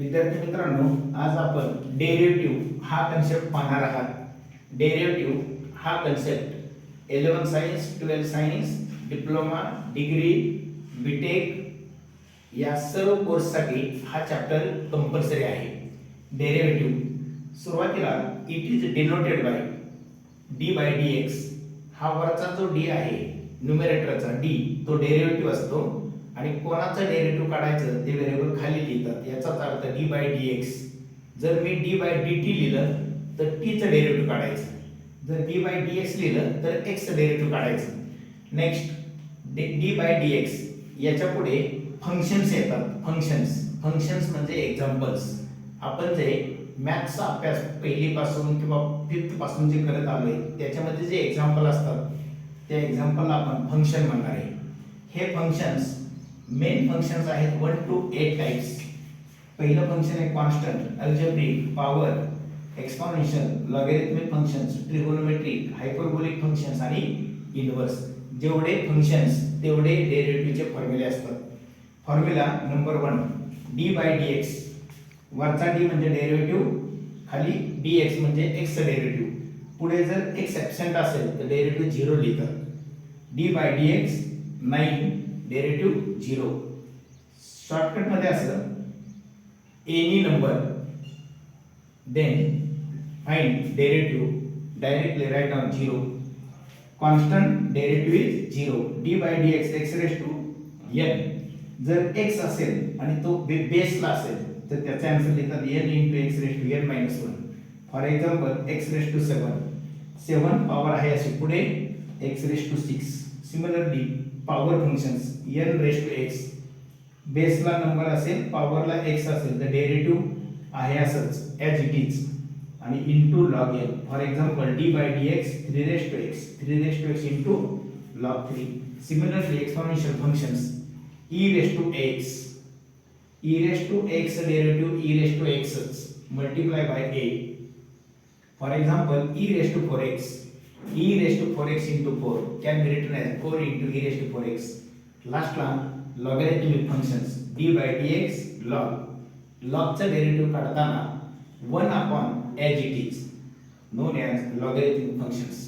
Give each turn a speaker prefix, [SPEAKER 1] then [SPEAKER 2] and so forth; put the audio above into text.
[SPEAKER 1] विद्यार्थी मित्रांनो, आज आपण डेरिव्हेटिव्ह हा कन्सेप्ट पाहणार आहात. डेरिव्हेटिव्ह हा concept 11 science, 12 science, diploma, degree, BTech या सर्व कोर्ससाठी हा चॅप्टर कंपल्सरी आहे. डेरिव्हेटिव्ह सुरुवातीला it is denoted by d by d x. हा वरचा जो डी आहे न्यूमरेटरचा डी तो डेरिव्हेटिव्ह असतो आणि कोणाचं डेरिव्हेटिव्ह काढायचं ते व्हेरिएबल खाली लिहितात. याचाच अर्थ डी बाय डी एक्स. जर मी डी बाय डी टी लिहिलं तर टीचं डेरिव्हेटिव्ह काढायचं. जर डी बाय डी एक्स लिहिलं तर एक्सचं डेरिव्हेटिव्ह काढायचं. Next d by d x याच्या पुढे फंक्शन्स येतात. फंक्शन्स म्हणजे एक्झाम्पल्स. आपण जे मॅथ्सचा अभ्यास पहिलीपासून किंवा फिफ्थ पासून जे करत आलोय त्याच्यामध्ये जे एक्झाम्पल असतात त्या एक्झाम्पलला आपण फंक्शन म्हणणार आहे. हे फंक्शन्स मेन फंक्शन्स आहेत 1 to 8 टाइप्स. पहिलं फंक्शन आहे constant, algebraic, power, exponential, logarithmic functions, trigonometric, hyperbolic functions आणि इनव्हर्स. जेवढे फंक्शन्स तेवढे डेरिव्हेटिव्हचे फॉर्म्युले असतात. Formula number 1 d by d x. वरचा डी म्हणजे डेरिव्हेटिव्ह, खाली डी एक्स म्हणजे एक्सचं डेरिव्हेटिव्ह. पुढे जर एक्स ॲब्सेंट असेल तर डेरिव्हेटिव्ह 0 लिहितात. D by d x 9 derivative 0. Shortcut मध्ये असं any number then find derivative directly write down 0. Constant derivative is 0. D by d x x raise to n. जर x असेल आणि तो बेसला असेल तर त्याचा आन्सर लिहितात n into x raise to n minus 1. For example x raise to 7 power आहे अशी पुढे x raise to 6. Similarly power functions n raise to x. बेसला नंबर असेल पॉवरला x असेल तर डेरिव्हेटिव्ह आहे असंच ॲज इट इज आणि into log n. For example d by d x 3 raise to x into log 3. Similarly exponential functions e raise to x. e raise to x derivative e raise to x multiply by a. For example e raise to 4x. e raised to 4x into 4 can be written as 4 into e raised to 4x. Last one logarithmic functions d by dx log. Log चा derivative काढताना 1 upon as it is known as logarithmic functions.